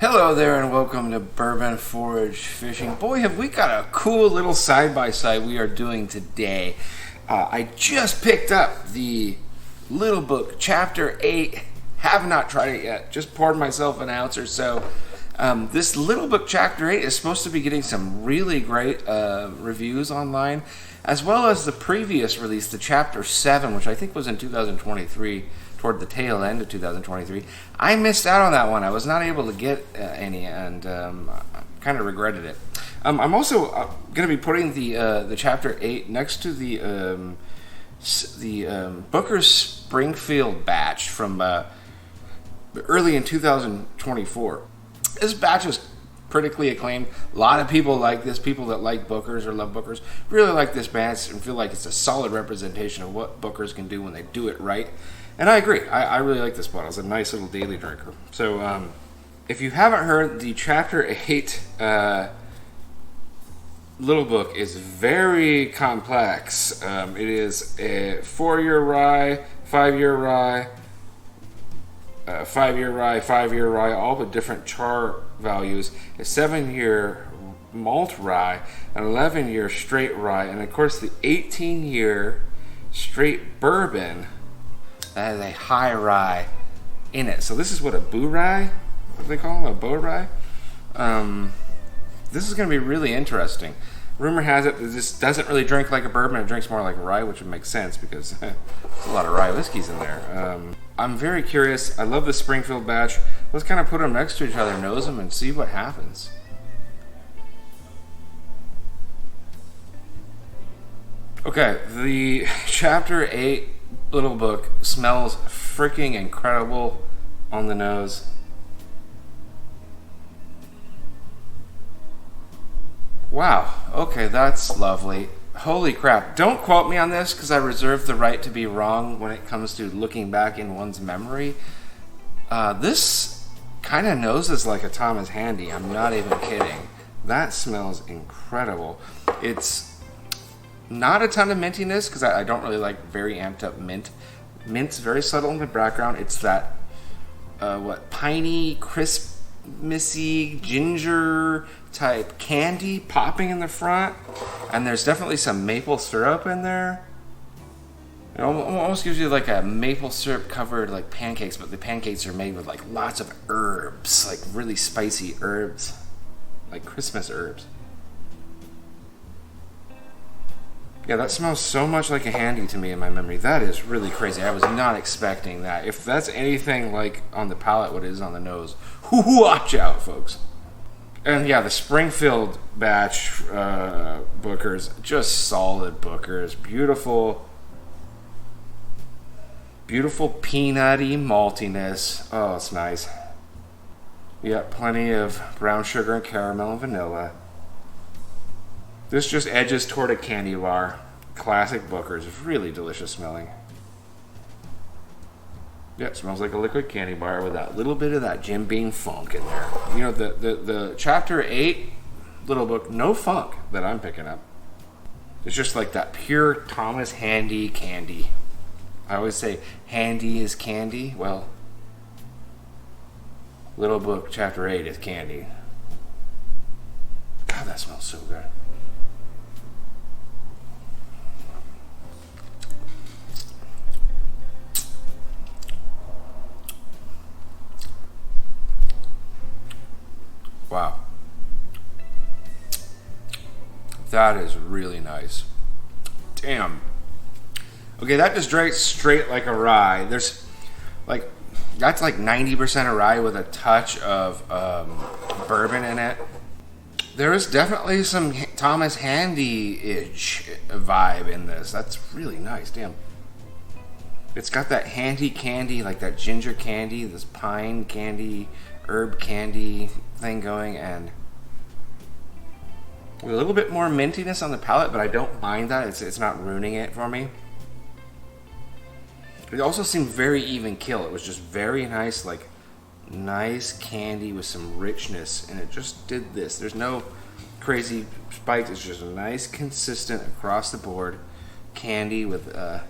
Hello there and welcome to Bourbon Forage Fishing. Boy, have we got a cool little side-by-side we are doing today. I just picked up the Little Book Chapter 8. Have not tried it yet. Just poured myself an ounce or so. This Little Book Chapter 8 is supposed to be getting some really great reviews online, as well as the previous release, the Chapter 7, which I think was in 2023. Toward the tail end of 2023. I missed out on that one. I was not able to get any, and kind of regretted it. I'm also going to be putting the Chapter 8 next to the Booker's Springfield batch from early in 2024. This batch is critically acclaimed. A lot of people like this. People that like Bookers or love Bookers really like this batch and feel like it's a solid representation of what Bookers can do when they do it right. And I agree. I really like this bottle. It's a nice little daily drinker. So, if you haven't heard, the Chapter 8 Little Book is very complex. It is a 4-year rye, 5-year rye, 5-year rye, 5-year rye, all with different char values. A 7-year malt rye, an 11-year straight rye, and of course the 18-year straight bourbon that has a high rye in it. So this is what, a boo rye? What do they call them? A bow rye? This is going to be really interesting. Rumor has it that this doesn't really drink like a bourbon. It drinks more like a rye, which would make sense because there's a lot of rye whiskeys in there. I'm very curious. I love the Springfield batch. Let's kind of put them next to each other, nose them, and see what happens. Okay, the Chapter 8 Little Book smells freaking incredible on the nose. Wow, okay, that's lovely. Holy crap. Don't quote me on this because I reserve the right to be wrong when it comes to looking back in one's memory. This kind of noses like a Thomas Handy. I'm not even kidding. That smells incredible. It's not a ton of mintiness because I don't really like very amped up mint. Mint's very subtle in the background. It's that piney, Christmassy, ginger type candy popping in the front, and there's definitely some maple syrup in there. It almost gives you like a maple syrup covered like pancakes, but the pancakes are made with like lots of herbs, like really spicy herbs, like Christmas herbs. Yeah, that smells so much like a Handy to me in my memory. That is really crazy. I was not expecting that. If that's anything like on the palate what it is on the nose, watch out, folks. And yeah, the Springfield batch Bookers, just solid Bookers. Beautiful, beautiful peanutty maltiness. Oh, it's nice. Yeah, plenty of brown sugar and caramel and vanilla. This just edges toward a candy bar. Classic Bookers. Really delicious smelling. Yeah, it smells like a liquid candy bar with that little bit of that Jim Beam funk in there. You know, the Chapter 8 Little Book, no funk that I'm picking up. It's just like that pure Thomas Handy candy. I always say Handy is candy. Well, Little Book Chapter 8 is candy. God, that smells so good. Wow. That is really nice. Damn. Okay, that just drinks straight like a rye. There's like, that's like 90% a rye with a touch of bourbon in it. There is definitely some Thomas Handy-ish vibe in this. That's really nice. Damn. It's got that Handy candy, like that ginger candy, this pine candy, herb candy thing going, and a little bit more mintiness on the palate, but I don't mind that. It's not ruining it for me. It also seemed very even kill. It was just very nice, like nice candy with some richness, and it just did this. There's no crazy spikes. It's just a nice, consistent across the board candy with a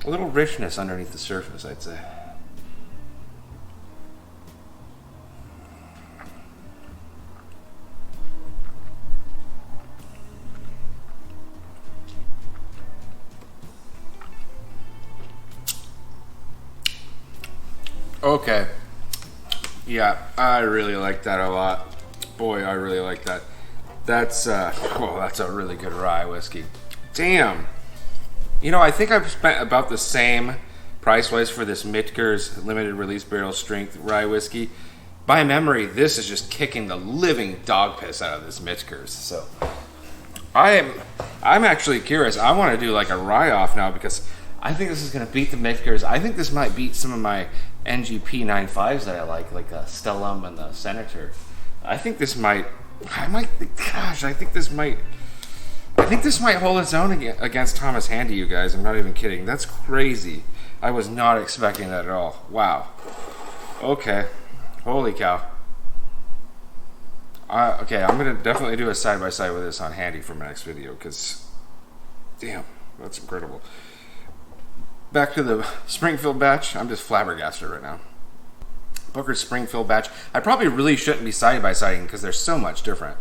little richness underneath the surface, I'd say. Okay. Yeah, I really like that a lot. Boy, I really like that. That's that's a really good rye whiskey. Damn. You know, I think I've spent about the same price-wise for this Mitker's limited release barrel strength rye whiskey. By memory, this is just kicking the living dog piss out of this Mitker's. So I'm actually curious. I want to do like a rye off now because I think this is going to beat the Mitker's. I think this might beat some of my NGP 95s that I like the Stellum and the Senator. I think this might hold its own against Thomas Handy, you guys. I'm not even kidding. That's crazy. I was not expecting that at all. Wow. Okay. Holy cow. Okay, I'm going to definitely do a side-by-side with this on Handy for my next video because, damn, that's incredible. Back to the Springfield batch. I'm just flabbergasted right now. Booker's Springfield batch. I probably really shouldn't be side-by-siding because they're so much different.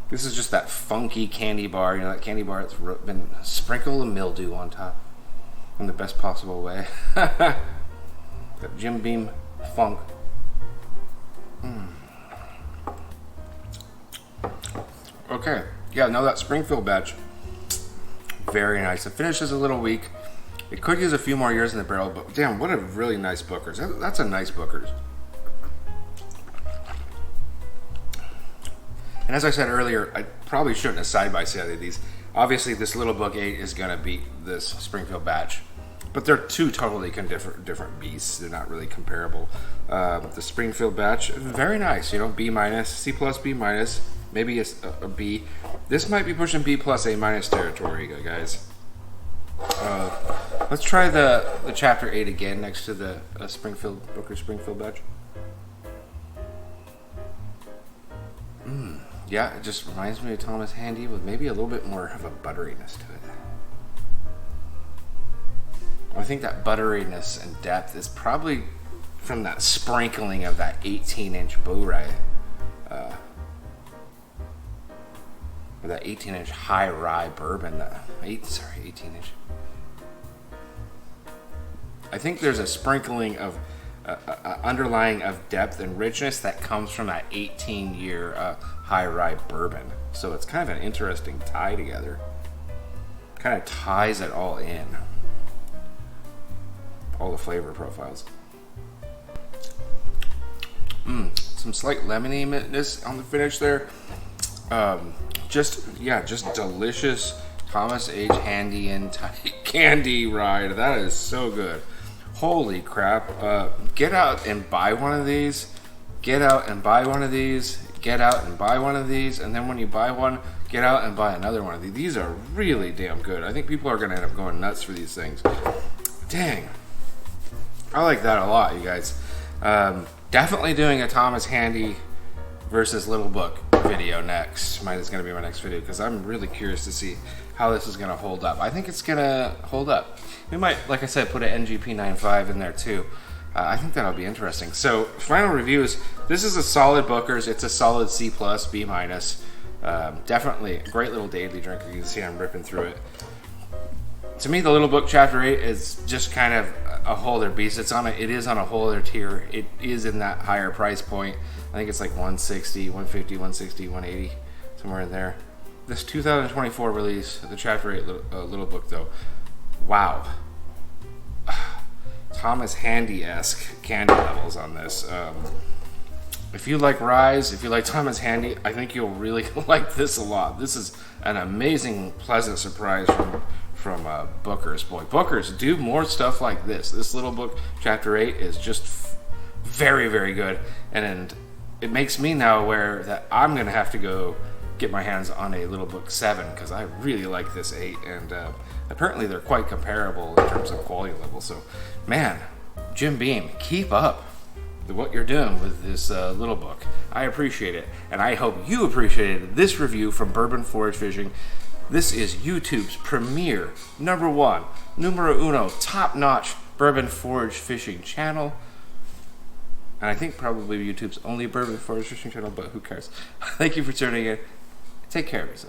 This is just that funky candy bar. You know, that candy bar that's been sprinkled with mildew on top in the best possible way. That Jim Beam funk. Okay. Yeah, no, that Springfield batch. Very nice. The finish is a little weak. It could use a few more years in the barrel, but damn, what a really nice Booker's. That's a nice Booker's. And as I said earlier, I probably shouldn't have side-by-sided these. Obviously, this Little Book 8 is going to beat this Springfield batch. But they're two totally different beasts. They're not really comparable. The Springfield batch, very nice. You know, B minus, C plus, B minus, maybe a B. This might be pushing B plus, A minus territory, guys. Let's try the Chapter 8 again next to the Booker Springfield batch. Yeah, it just reminds me of Thomas Handy with maybe a little bit more of a butteriness to it. I think that butteriness and depth is probably from that sprinkling of that 18-inch bow rye, or that 18-inch high rye bourbon. 18-inch. I think there's a sprinkling of underlying of depth and richness that comes from that 18-year high rye bourbon. So it's kind of an interesting tie together. Kind of ties it all in. All the flavor profiles. Some slight lemoniness on the finish there. Just delicious Thomas H. Handy and candy ride. That is so good. Holy crap. Get out and buy one of these. Get out and buy one of these. Get out and buy one of these. And then when you buy one, get out and buy another one of these. These are really damn good. I think people are going to end up going nuts for these things. Dang. I like that a lot, you guys. Definitely doing a Thomas Handy versus Little Book video next. Is going to be my next video because I'm really curious to see how this is going to hold up. I think it's going to hold up. We might, like I said, put an NGP 95 in there too. I think that'll be interesting. So, final reviews. This is a solid Booker's. It's a solid C+, B-. Definitely a great little daily drinker. You can see I'm ripping through it. To me, the Little Book Chapter 8 is just kind of a whole other beast. It is on a whole other tier. It is in that higher price point. I think it's like 160, 150, 160, 180, somewhere in there. This 2024 release, the Chapter 8 Little Book, though, wow. Thomas Handy-esque candy levels on this. If you like Rise, if you like Thomas Handy, I think you'll really like this a lot. This is an amazing, pleasant surprise from Booker's. Boy, Booker's, do more stuff like this. This Little Book Chapter 8 is just very, very good. And it makes me now aware that I'm going to have to go get my hands on a Little Book 7 because I really like this 8. And apparently they're quite comparable in terms of quality level. So, man, Jim Beam, keep up what you're doing with this Little Book. I appreciate it. And I hope you appreciated this review from Bourbon Forage Fishing. This is YouTube's premier, #1, numero uno, top-notch Bourbon Forage Fishing channel. And I think probably YouTube's only Bourbon Forage Fishing channel, but who cares? Thank you for tuning in. Take care of yourself.